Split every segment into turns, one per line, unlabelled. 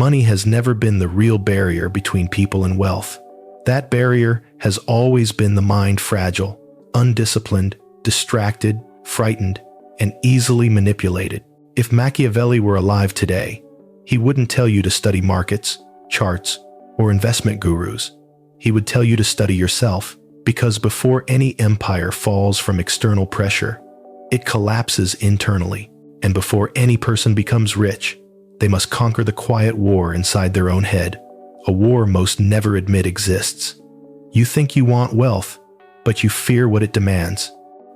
Money has never been the real barrier between people and wealth. That barrier has always been the mind fragile, undisciplined, distracted, frightened, and easily manipulated. If Machiavelli were alive today, he wouldn't tell you to study markets, charts, or investment gurus. He would tell you to study yourself, because before any empire falls from external pressure, it collapses internally. And before any person becomes rich, they must conquer the quiet war inside their own head, a war most never admit exists. You think you want wealth, but you fear what it demands.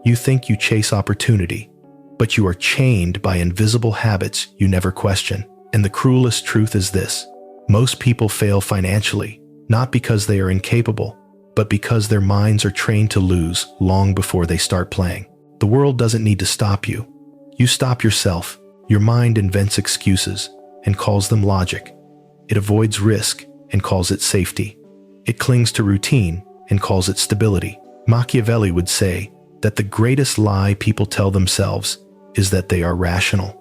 You think you chase opportunity, but you are chained by invisible habits you never question. And the cruelest truth is this: most people fail financially, not because they are incapable, but because their minds are trained to lose long before they start playing. The world doesn't need to stop you. You stop yourself. Your mind invents excuses and calls them logic. It avoids risk and calls it safety. It clings to routine and calls it stability. Machiavelli would say that the greatest lie people tell themselves is that they are rational.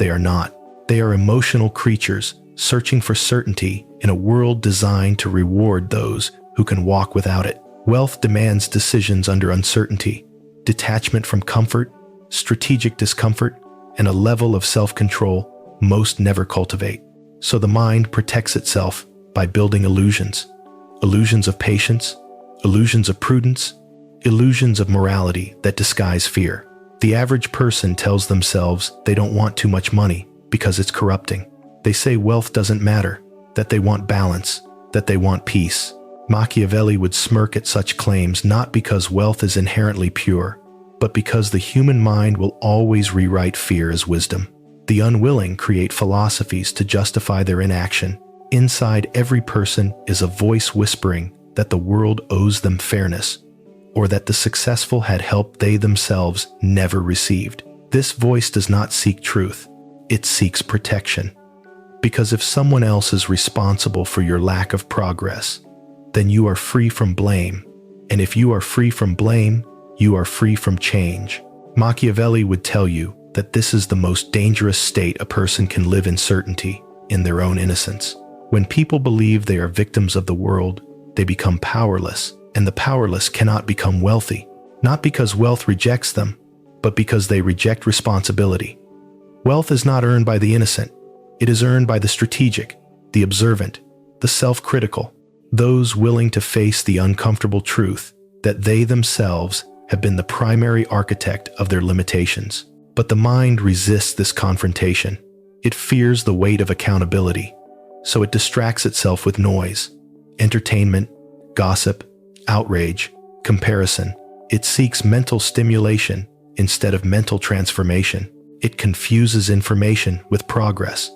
They are not. They are emotional creatures searching for certainty in a world designed to reward those who can walk without it. Wealth demands decisions under uncertainty, detachment from comfort, strategic discomfort, and a level of self-control most never cultivate. So the mind protects itself by building illusions. Illusions of patience, illusions of prudence, illusions of morality that disguise fear. The average person tells themselves they don't want too much money because it's corrupting. They say wealth doesn't matter, that they want balance, that they want peace. Machiavelli would smirk at such claims not because wealth is inherently pure, but because the human mind will always rewrite fear as wisdom. The unwilling create philosophies to justify their inaction. Inside every person is a voice whispering that the world owes them fairness, or that the successful had help they themselves never received. This voice does not seek truth, it seeks protection. Because if someone else is responsible for your lack of progress, then you are free from blame. And if you are free from blame, you are free from change. Machiavelli would tell you that this is the most dangerous state a person can live in: certainty in their own innocence. When people believe they are victims of the world, they become powerless, and the powerless cannot become wealthy, not because wealth rejects them, but because they reject responsibility. Wealth is not earned by the innocent. It is earned by the strategic, the observant, the self-critical, those willing to face the uncomfortable truth that they themselves have been the primary architect of their limitations. But the mind resists this confrontation. It fears the weight of accountability, so it distracts itself with noise, entertainment, gossip, outrage, comparison. It seeks mental stimulation instead of mental transformation. It confuses information with progress,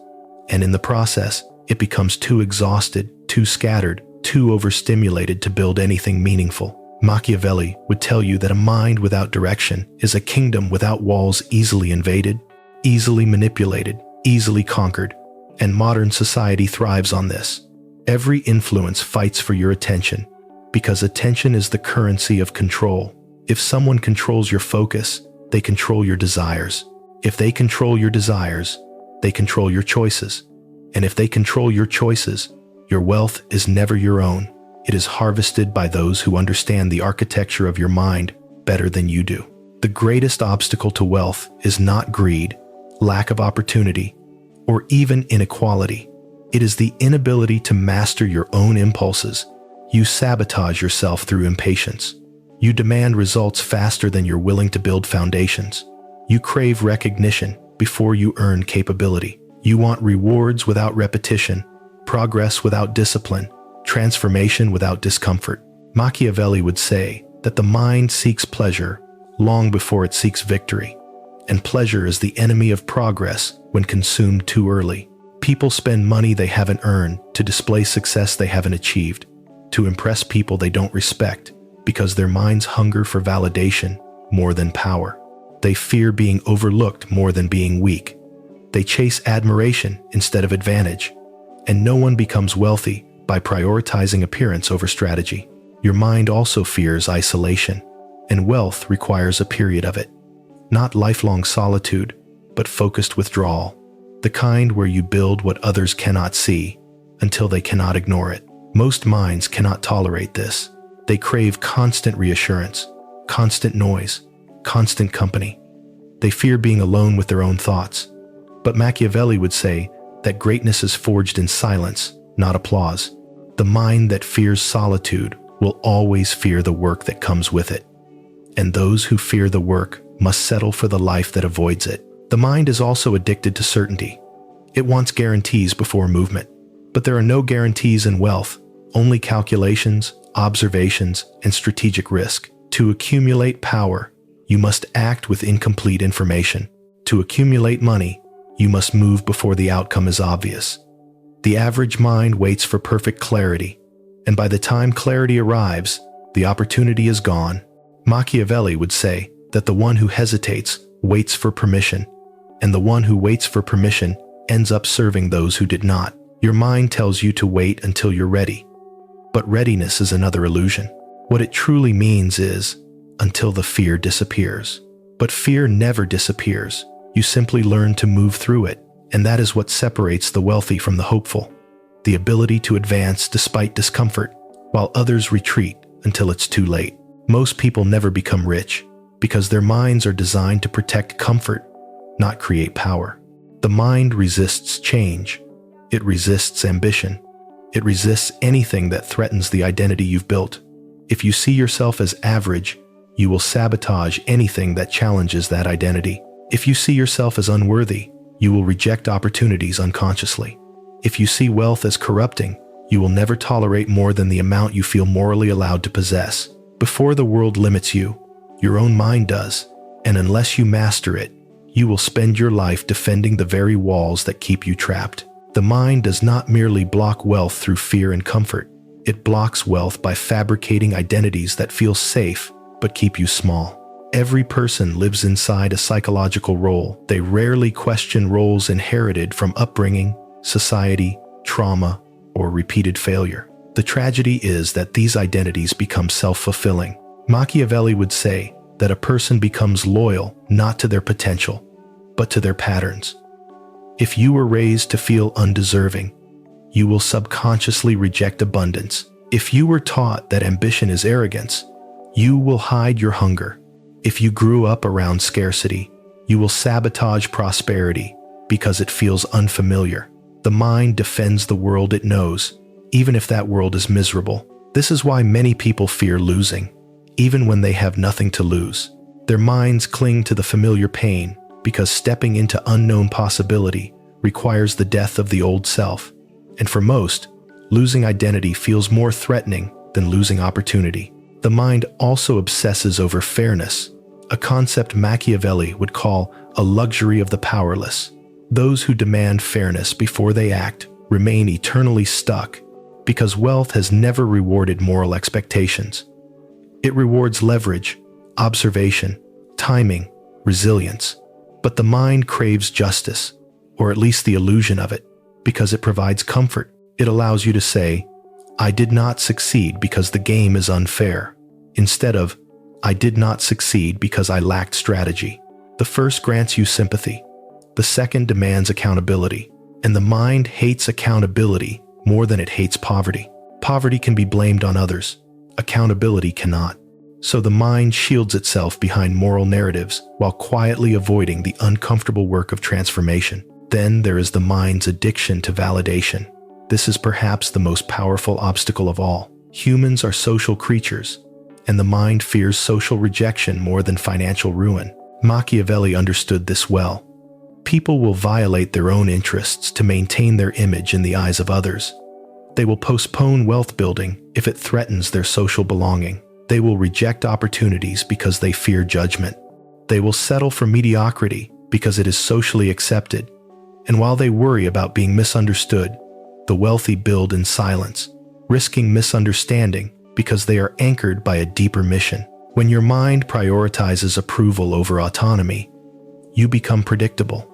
and in the process, it becomes too exhausted, too scattered, too overstimulated to build anything meaningful. Machiavelli would tell you that a mind without direction is a kingdom without walls, easily invaded, easily manipulated, easily conquered, and modern society thrives on this. Every influence fights for your attention, because attention is the currency of control. If someone controls your focus, they control your desires. If they control your desires, they control your choices. And if they control your choices, your wealth is never your own. It is harvested by those who understand the architecture of your mind better than you do. The greatest obstacle to wealth is not greed, lack of opportunity, or even inequality. It is the inability to master your own impulses. You sabotage yourself through impatience. You demand results faster than you're willing to build foundations. You crave recognition before you earn capability. You want rewards without repetition, progress without discipline, transformation without discomfort. Machiavelli would say that the mind seeks pleasure long before it seeks victory, and pleasure is the enemy of progress when consumed too early. People spend money they haven't earned to display success they haven't achieved, to impress people they don't respect, because their minds hunger for validation more than power. They fear being overlooked more than being weak. They chase admiration instead of advantage, and no one becomes wealthy by prioritizing appearance over strategy. Your mind also fears isolation, and wealth requires a period of it. Not lifelong solitude, but focused withdrawal. the kind where you build what others cannot see until they cannot ignore it. Most minds cannot tolerate this. They crave constant reassurance, constant noise, constant company. They fear being alone with their own thoughts. But Machiavelli would say that greatness is forged in silence, not applause. The mind that fears solitude will always fear the work that comes with it. And those who fear the work must settle for the life that avoids it. The mind is also addicted to certainty. It wants guarantees before movement. But there are no guarantees in wealth, only calculations, observations, and strategic risk. To accumulate power, you must act with incomplete information. To accumulate money, you must move before the outcome is obvious. The average mind waits for perfect clarity, and by the time clarity arrives, the opportunity is gone. Machiavelli would say that the one who hesitates waits for permission, and the one who waits for permission ends up serving those who did not. Your mind tells you to wait until you're ready, but readiness is another illusion. What it truly means is until the fear disappears. But fear never disappears. You simply learn to move through it, and that is what separates the wealthy from the hopeful. The ability to advance despite discomfort, while others retreat until it's too late. Most people never become rich because their minds are designed to protect comfort, not create power. The mind resists change. It resists ambition. It resists anything that threatens the identity you've built. If you see yourself as average, you will sabotage anything that challenges that identity. If you see yourself as unworthy, you will reject opportunities unconsciously. If you see wealth as corrupting, you will never tolerate more than the amount you feel morally allowed to possess. Before the world limits you, your own mind does, and unless you master it, you will spend your life defending the very walls that keep you trapped. The mind does not merely block wealth through fear and comfort. It blocks wealth by fabricating identities that feel safe but keep you small. Every person lives inside a psychological role. They rarely question roles inherited from upbringing, society, trauma, or repeated failure. The tragedy is that these identities become self-fulfilling. Machiavelli would say that a person becomes loyal not to their potential, but to their patterns. If you were raised to feel undeserving, you will subconsciously reject abundance. If you were taught that ambition is arrogance, you will hide your hunger. If you grew up around scarcity, you will sabotage prosperity because it feels unfamiliar. The mind defends the world it knows, even if that world is miserable. This is why many people fear losing, even when they have nothing to lose. Their minds cling to the familiar pain because stepping into unknown possibility requires the death of the old self. And for most, losing identity feels more threatening than losing opportunity. The mind also obsesses over fairness, a concept Machiavelli would call a luxury of the powerless. Those who demand fairness before they act remain eternally stuck because wealth has never rewarded moral expectations. It rewards leverage, observation, timing, resilience. But the mind craves justice, or at least the illusion of it, because it provides comfort. It allows you to say, I did not succeed because the game is unfair, instead of, I did not succeed because I lacked strategy. The first grants you sympathy. The second demands accountability. And the mind hates accountability more than it hates poverty. Poverty can be blamed on others. Accountability cannot. So the mind shields itself behind moral narratives while quietly avoiding the uncomfortable work of transformation. Then there is the mind's addiction to validation. This is perhaps the most powerful obstacle of all. Humans are social creatures, and the mind fears social rejection more than financial ruin. Machiavelli understood this well. People will violate their own interests to maintain their image in the eyes of others. They will postpone wealth building if it threatens their social belonging. They will reject opportunities because they fear judgment. They will settle for mediocrity because it is socially accepted. And while they worry about being misunderstood, the wealthy build in silence, risking misunderstanding because they are anchored by a deeper mission. When your mind prioritizes approval over autonomy, you become predictable,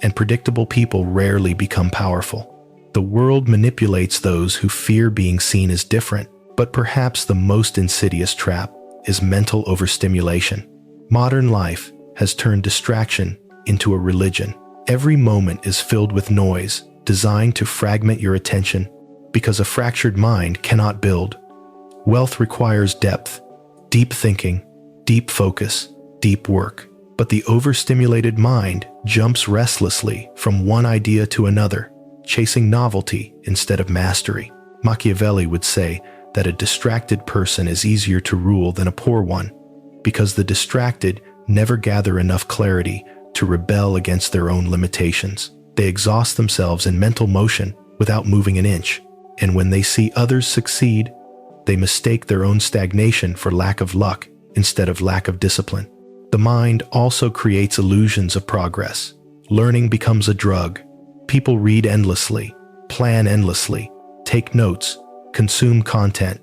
and predictable people rarely become powerful. The world manipulates those who fear being seen as different, but perhaps the most insidious trap is mental overstimulation. Modern life has turned distraction into a religion, Every moment is filled with noise, designed to fragment your attention, because a fractured mind cannot build. Wealth requires depth, deep thinking, deep focus, deep work. But the overstimulated mind jumps restlessly from one idea to another, chasing novelty instead of mastery. Machiavelli would say that a distracted person is easier to rule than a poor one, because the distracted never gather enough clarity to rebel against their own limitations. They exhaust themselves in mental motion without moving an inch, and when they see others succeed, they mistake their own stagnation for lack of luck instead of lack of discipline. The mind also creates illusions of progress. Learning becomes a drug. People read endlessly, plan endlessly, take notes, consume content,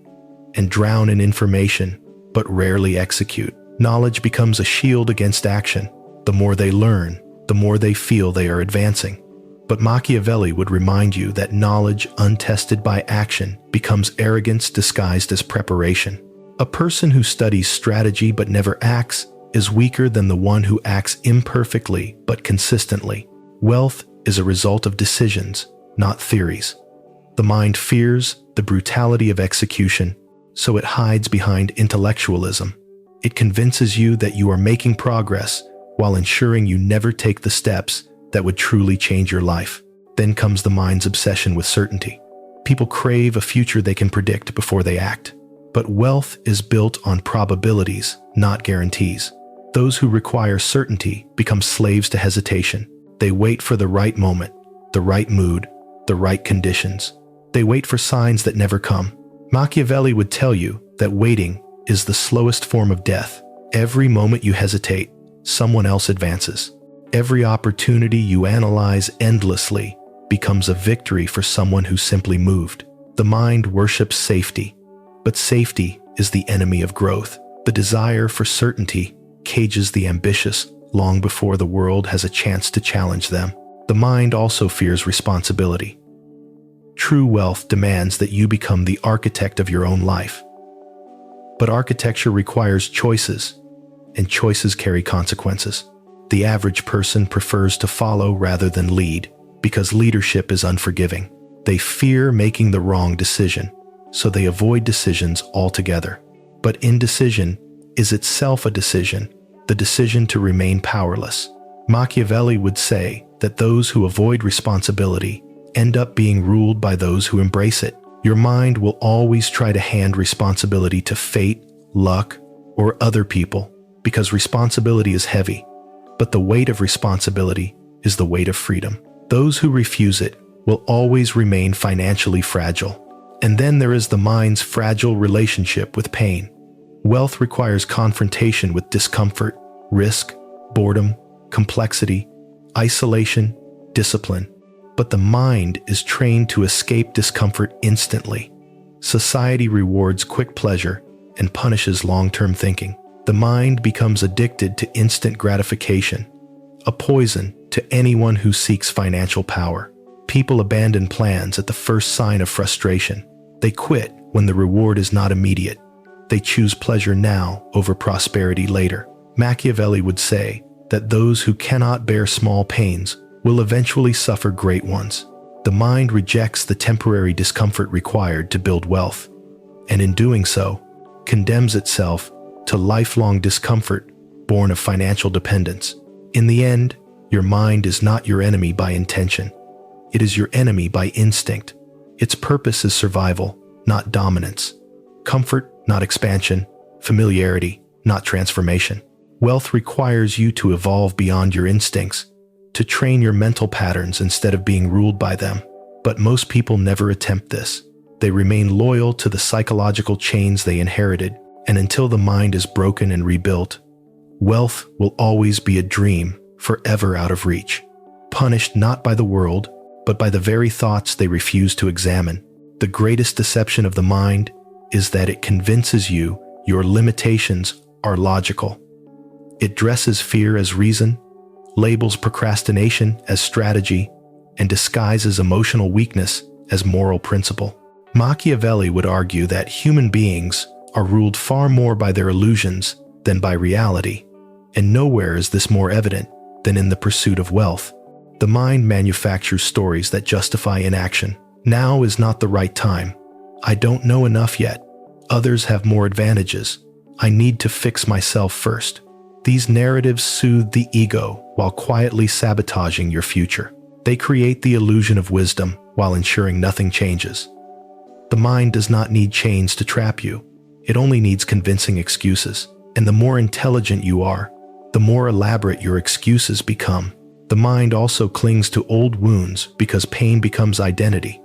and drown in information, but rarely execute. Knowledge becomes a shield against action. The more they learn, the more they feel they are advancing. But Machiavelli would remind you that knowledge untested by action becomes arrogance disguised as preparation. A person who studies strategy but never acts is weaker than the one who acts imperfectly but consistently. Wealth is a result of decisions, not theories. The mind fears the brutality of execution, so it hides behind intellectualism. It convinces you that you are making progress while ensuring you never take the steps that would truly change your life. Then comes the mind's obsession with certainty. People crave a future they can predict before they act. But wealth is built on probabilities, not guarantees. Those who require certainty become slaves to hesitation. They wait for the right moment, the right mood, the right conditions. They wait for signs that never come. Machiavelli would tell you that waiting is the slowest form of death. Every moment you hesitate, someone else advances. Every opportunity you analyze endlessly becomes a victory for someone who simply moved. The mind worships safety, but safety is the enemy of growth. The desire for certainty cages the ambitious long before the world has a chance to challenge them. The mind also fears responsibility. True wealth demands that you become the architect of your own life. But architecture requires choices, and choices carry consequences. The average person prefers to follow rather than lead, because leadership is unforgiving. They fear making the wrong decision, so they avoid decisions altogether. But indecision is itself a decision, the decision to remain powerless. Machiavelli would say that those who avoid responsibility end up being ruled by those who embrace it. Your mind will always try to hand responsibility to fate, luck, or other people, because responsibility is heavy. But the weight of responsibility is the weight of freedom. Those who refuse it will always remain financially fragile. And then there is the mind's fragile relationship with pain. Wealth requires confrontation with discomfort, risk, boredom, complexity, isolation, discipline. But the mind is trained to escape discomfort instantly. Society rewards quick pleasure and punishes long-term thinking. The mind becomes addicted to instant gratification, a poison to anyone who seeks financial power. People abandon plans at the first sign of frustration. They quit when the reward is not immediate. They choose pleasure now over prosperity later. Machiavelli would say that those who cannot bear small pains will eventually suffer great ones. The mind rejects the temporary discomfort required to build wealth, and in doing so, condemns itself to lifelong discomfort born of financial dependence. In the end, your mind is not your enemy by intention. It is your enemy by instinct. Its purpose is survival, not dominance. Comfort, not expansion. Familiarity, not transformation. Wealth requires you to evolve beyond your instincts, to train your mental patterns instead of being ruled by them. But most people never attempt this. They remain loyal to the psychological chains they inherited, and until the mind is broken and rebuilt, wealth will always be a dream, forever out of reach. Punished not by the world, but by the very thoughts they refuse to examine. The greatest deception of the mind is that it convinces you your limitations are logical. It dresses fear as reason, labels procrastination as strategy, and disguises emotional weakness as moral principle. Machiavelli would argue that human beings are ruled far more by their illusions than by reality, and nowhere is this more evident than in the pursuit of wealth. The mind manufactures stories that justify inaction. Now is not the right time. I don't know enough yet. Others have more advantages. I need to fix myself first. These narratives soothe the ego while quietly sabotaging your future. They create the illusion of wisdom while ensuring nothing changes. The mind does not need chains to trap you. It only needs convincing excuses. And the more intelligent you are, the more elaborate your excuses become. The mind also clings to old wounds because pain becomes identity.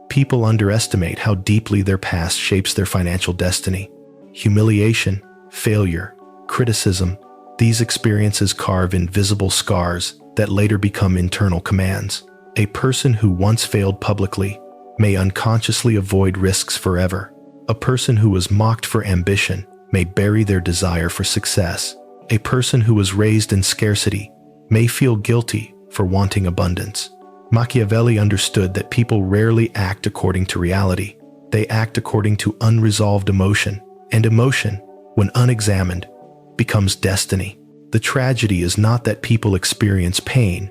People underestimate how deeply their past shapes their financial destiny. Humiliation, failure, criticism, these experiences carve invisible scars that later become internal commands. A person who once failed publicly may unconsciously avoid risks forever. A person who was mocked for ambition may bury their desire for success. A person who was raised in scarcity may feel guilty for wanting abundance. Machiavelli understood that people rarely act according to reality. They act according to unresolved emotion, and emotion, when unexamined, becomes destiny. The tragedy is not that people experience pain,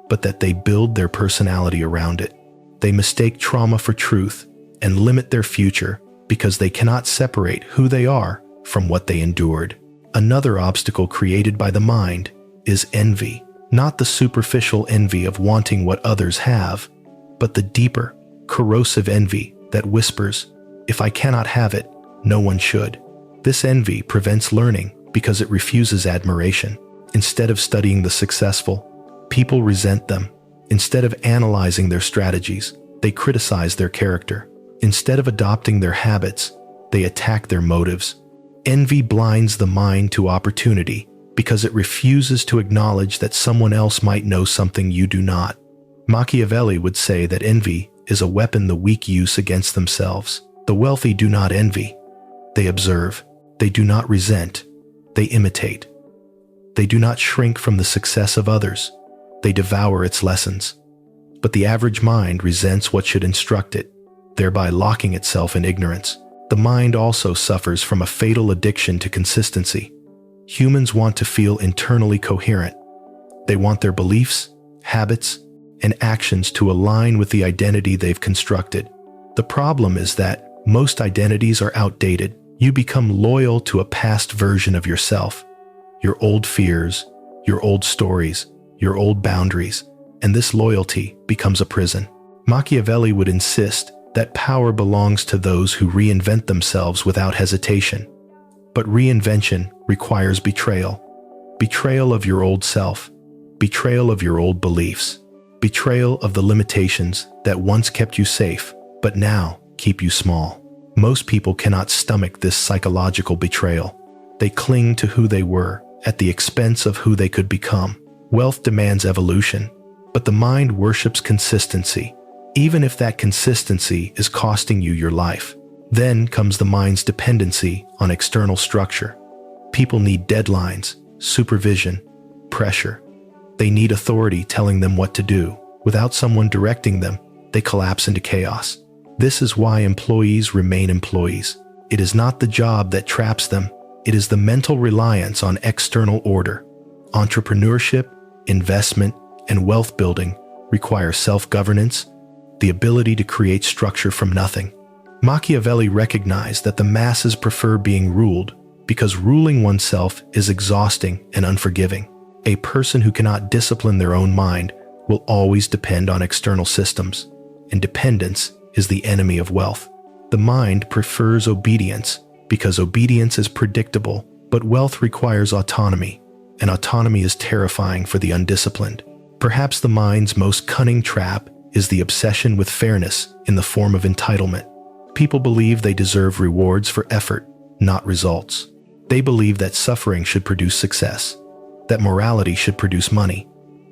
but that they build their personality around it. They mistake trauma for truth and limit their future because they cannot separate who they are from what they endured. Another obstacle created by the mind is envy. Not the superficial envy of wanting what others have, but the deeper, corrosive envy that whispers, "If I cannot have it, no one should." This envy prevents learning because it refuses admiration. Instead of studying the successful, people resent them. Instead of analyzing their strategies, they criticize their character. Instead of adopting their habits, they attack their motives. Envy blinds the mind to opportunity because it refuses to acknowledge that someone else might know something you do not. Machiavelli would say that envy is a weapon the weak use against themselves. The wealthy do not envy. They observe. They do not resent. They imitate. They do not shrink from the success of others. They devour its lessons. But the average mind resents what should instruct it, thereby locking itself in ignorance. The mind also suffers from a fatal addiction to consistency. Humans want to feel internally coherent. They want their beliefs, habits, and actions to align with the identity they've constructed. The problem is that most identities are outdated. You become loyal to a past version of yourself, your old fears, your old stories, your old boundaries, and this loyalty becomes a prison. Machiavelli would insist that power belongs to those who reinvent themselves without hesitation. But reinvention requires betrayal. Betrayal of your old self. Betrayal of your old beliefs. Betrayal of the limitations that once kept you safe, but now keep you small. Most people cannot stomach this psychological betrayal. They cling to who they were at the expense of who they could become. Wealth demands evolution, but the mind worships consistency, even if that consistency is costing you your life. Then comes the mind's dependency on external structure. People need deadlines, supervision, pressure. They need authority telling them what to do. Without someone directing them, they collapse into chaos. This is why employees remain employees. It is not the job that traps them. It is the mental reliance on external order. Entrepreneurship, investment, and wealth building require self-governance, the ability to create structure from nothing. Machiavelli recognized that the masses prefer being ruled because ruling oneself is exhausting and unforgiving. A person who cannot discipline their own mind will always depend on external systems, and dependence is the enemy of wealth. The mind prefers obedience because obedience is predictable, but wealth requires autonomy, and autonomy is terrifying for the undisciplined. Perhaps the mind's most cunning trap is the obsession with fairness in the form of entitlement. People believe they deserve rewards for effort, not results. They believe that suffering should produce success, that morality should produce money,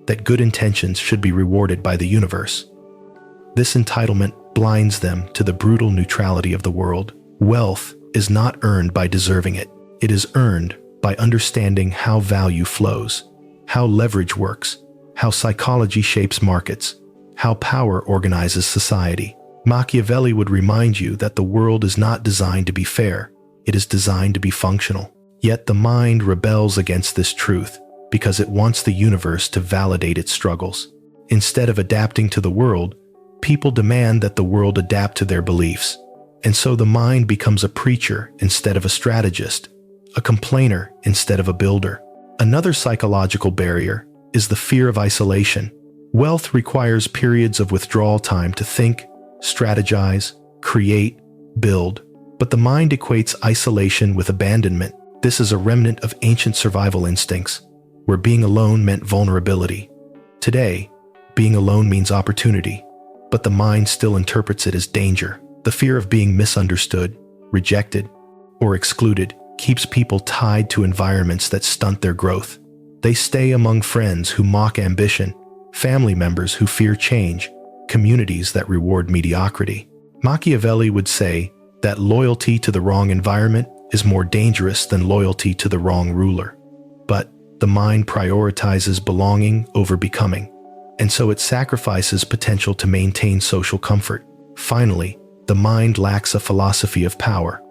that good intentions should be rewarded by the universe. This entitlement blinds them to the brutal neutrality of the world. Wealth is not earned by deserving it. It is earned by understanding how value flows, how leverage works, how psychology shapes markets, how power organizes society. Machiavelli would remind you that the world is not designed to be fair. It is designed to be functional. Yet the mind rebels against this truth because it wants the universe to validate its struggles. Instead of adapting to the world, people demand that the world adapt to their beliefs. And so the mind becomes a preacher instead of a strategist, a complainer instead of a builder. Another psychological barrier is the fear of isolation. Wealth requires periods of withdrawal time to think, strategize, create, build. But the mind equates isolation with abandonment. This is a remnant of ancient survival instincts, where being alone meant vulnerability. Today, being alone means opportunity, but the mind still interprets it as danger. The fear of being misunderstood, rejected, or excluded keeps people tied to environments that stunt their growth. They stay among friends who mock ambition, family members who fear change, communities that reward mediocrity. Machiavelli would say that loyalty to the wrong environment is more dangerous than loyalty to the wrong ruler. But the mind prioritizes belonging over becoming, and so it sacrifices potential to maintain social comfort. Finally, the mind lacks a philosophy of power.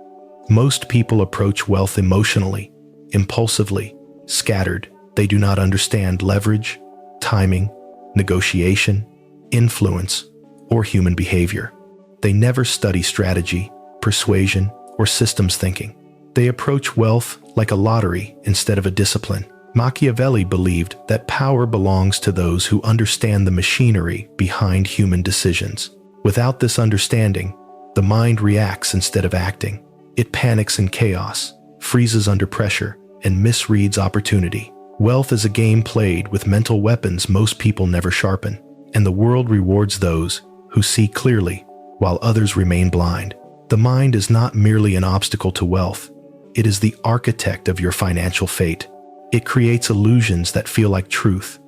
Most people approach wealth emotionally, impulsively, scattered. They do not understand leverage, timing, negotiation, influence, or human behavior. They never study strategy, persuasion, or systems thinking. They approach wealth like a lottery instead of a discipline. Machiavelli believed that power belongs to those who understand the machinery behind human decisions. Without this understanding, the mind reacts instead of acting. It panics in chaos, freezes under pressure, and misreads opportunity. Wealth is a game played with mental weapons most people never sharpen, and the world rewards those who see clearly while others remain blind. The mind is not merely an obstacle to wealth. It is the architect of your financial fate. It creates illusions that feel like truth,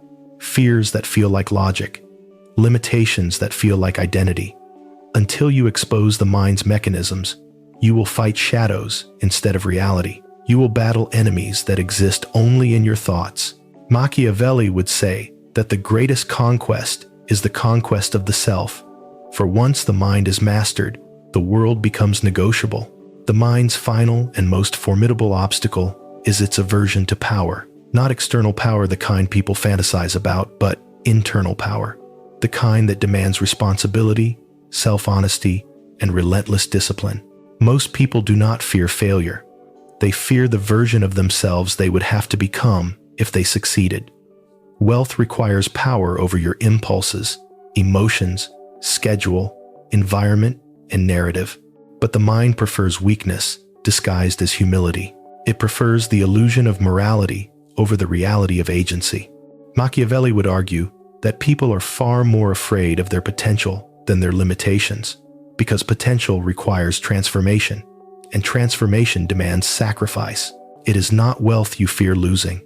fears that feel like logic, limitations that feel like identity. Until you expose the mind's mechanisms, you will fight shadows instead of reality. You will battle enemies that exist only in your thoughts. Machiavelli would say that the greatest conquest is the conquest of the self. For once the mind is mastered, the world becomes negotiable. The mind's final and most formidable obstacle is its aversion to power. Not external power, the kind people fantasize about, but internal power. The kind that demands responsibility, self-honesty, and relentless discipline. Most people do not fear failure. They fear the version of themselves they would have to become if they succeeded. Wealth requires power over your impulses, emotions, schedule, environment, and narrative. But the mind prefers weakness, disguised as humility. It prefers the illusion of morality over the reality of agency. Machiavelli would argue that people are far more afraid of their potential than their limitations, because potential requires transformation, and transformation demands sacrifice. It is not wealth you fear losing.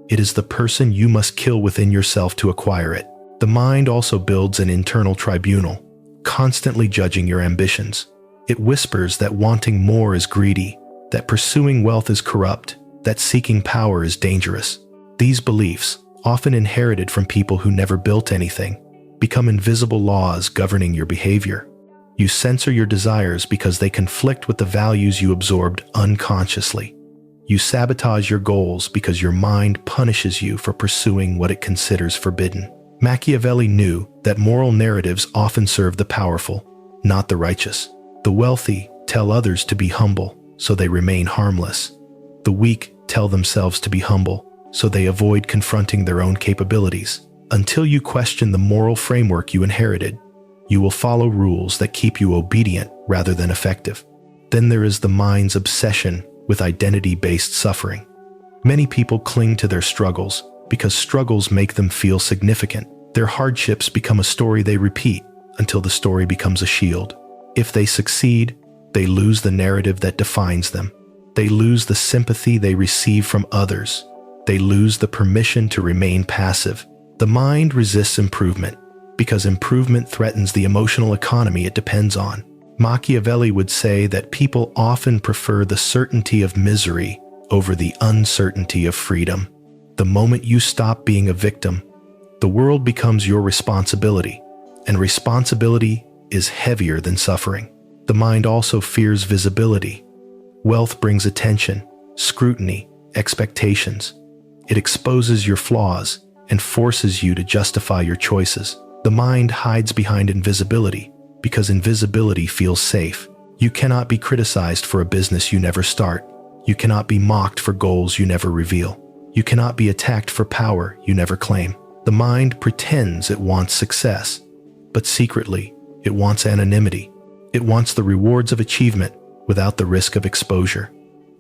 It is the person you must kill within yourself to acquire it. The mind also builds an internal tribunal, constantly judging your ambitions. It whispers that wanting more is greedy, that pursuing wealth is corrupt, that seeking power is dangerous. These beliefs, often inherited from people who never built anything, become invisible laws governing your behavior. You censor your desires because they conflict with the values you absorbed unconsciously. You sabotage your goals because your mind punishes you for pursuing what it considers forbidden. Machiavelli knew that moral narratives often serve the powerful, not the righteous. The wealthy tell others to be humble, so they remain harmless. The weak tell themselves to be humble, so they avoid confronting their own capabilities. Until you question the moral framework you inherited, you will follow rules that keep you obedient rather than effective. Then there is the mind's obsession with identity-based suffering. Many people cling to their struggles because struggles make them feel significant. Their hardships become a story they repeat until the story becomes a shield. If they succeed, they lose the narrative that defines them. They lose the sympathy they receive from others. They lose the permission to remain passive. The mind resists improvement because improvement threatens the emotional economy it depends on. Machiavelli would say that people often prefer the certainty of misery over the uncertainty of freedom. The moment you stop being a victim, the world becomes your responsibility, and responsibility is heavier than suffering. The mind also fears visibility. Wealth brings attention, scrutiny, expectations. It exposes your flaws, and forces you to justify your choices. The mind hides behind invisibility because invisibility feels safe. You cannot be criticized for a business you never start. You cannot be mocked for goals you never reveal. You cannot be attacked for power you never claim. The mind pretends it wants success, but secretly, it wants anonymity. It wants the rewards of achievement without the risk of exposure.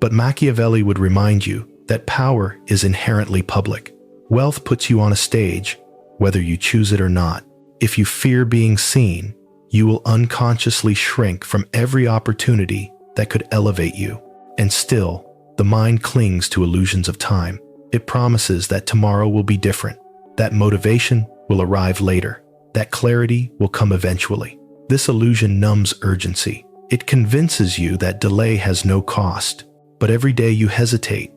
But Machiavelli would remind you that power is inherently public. Wealth puts you on a stage, whether you choose it or not. If you fear being seen, you will unconsciously shrink from every opportunity that could elevate you. And still, the mind clings to illusions of time. It promises that tomorrow will be different, that motivation will arrive later, that clarity will come eventually. This illusion numbs urgency. It convinces you that delay has no cost. But every day you hesitate,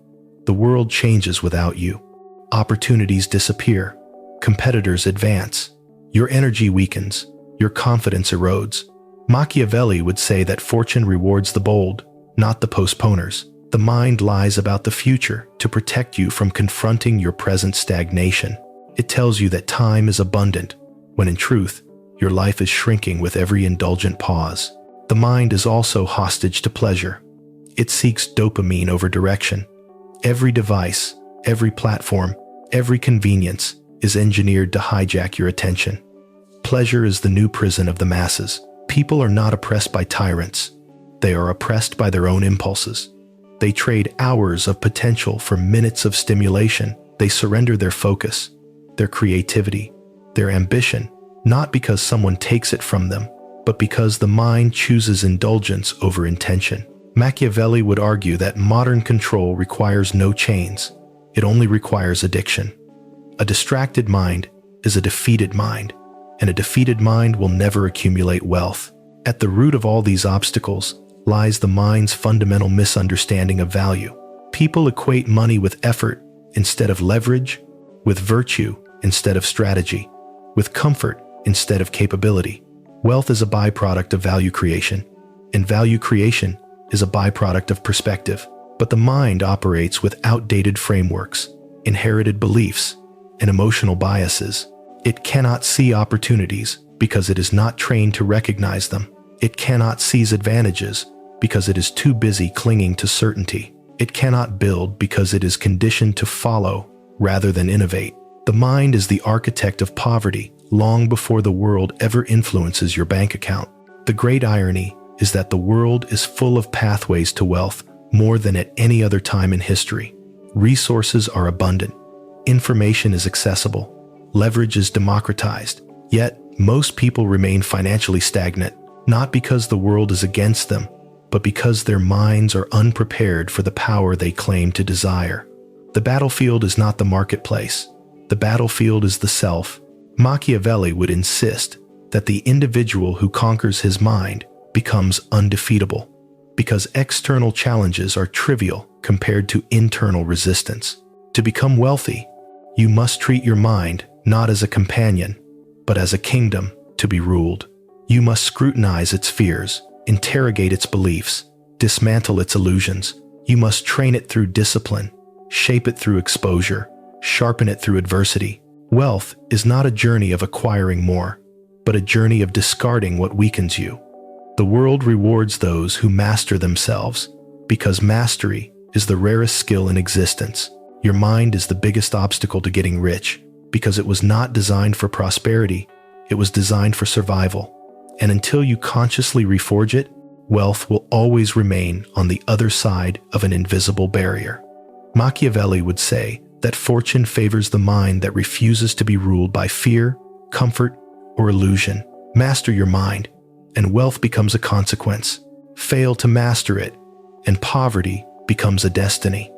the world changes without you. Opportunities disappear. Competitors advance. Your energy weakens. Your confidence erodes. Machiavelli would say that fortune rewards the bold, not the postponers. The mind lies about the future to protect you from confronting your present stagnation. It tells you that time is abundant, when in truth, your life is shrinking with every indulgent pause. The mind is also hostage to pleasure. It seeks dopamine over direction. Every device, every platform, every convenience is engineered to hijack your attention. Pleasure is the new prison of the masses. People are not oppressed by tyrants. They are oppressed by their own impulses. They trade hours of potential for minutes of stimulation. They surrender their focus, their creativity, their ambition, not because someone takes it from them, but because the mind chooses indulgence over intention. Machiavelli would argue that modern control requires no chains. It only requires addiction. A distracted mind is a defeated mind, and a defeated mind will never accumulate wealth. At the root of all these obstacles lies the mind's fundamental misunderstanding of value. People equate money with effort instead of leverage, with virtue instead of strategy, with comfort instead of capability. Wealth is a byproduct of value creation, and value creation is a byproduct of perspective. But the mind operates with outdated frameworks, inherited beliefs, and emotional biases. It cannot see opportunities because it is not trained to recognize them. It cannot seize advantages because it is too busy clinging to certainty. It cannot build because it is conditioned to follow rather than innovate. The mind is the architect of poverty long before the world ever influences your bank account. The great irony is that the world is full of pathways to wealth more than at any other time in history. Resources are abundant. Information is accessible. Leverage is democratized. Yet, most people remain financially stagnant, not because the world is against them, but because their minds are unprepared for the power they claim to desire. The battlefield is not the marketplace. The battlefield is the self. Machiavelli would insist that the individual who conquers his mind becomes undefeatable, because external challenges are trivial compared to internal resistance. To become wealthy, you must treat your mind not as a companion, but as a kingdom to be ruled. You must scrutinize its fears, interrogate its beliefs, dismantle its illusions. You must train it through discipline, shape it through exposure, sharpen it through adversity. Wealth is not a journey of acquiring more, but a journey of discarding what weakens you. The world rewards those who master themselves, because mastery is the rarest skill in existence. Your mind is the biggest obstacle to getting rich, because it was not designed for prosperity, it was designed for survival. And until you consciously reforge it, wealth will always remain on the other side of an invisible barrier. Machiavelli would say that fortune favors the mind that refuses to be ruled by fear, comfort, or illusion. Master your mind, and wealth becomes a consequence. Fail to master it, and poverty becomes a destiny.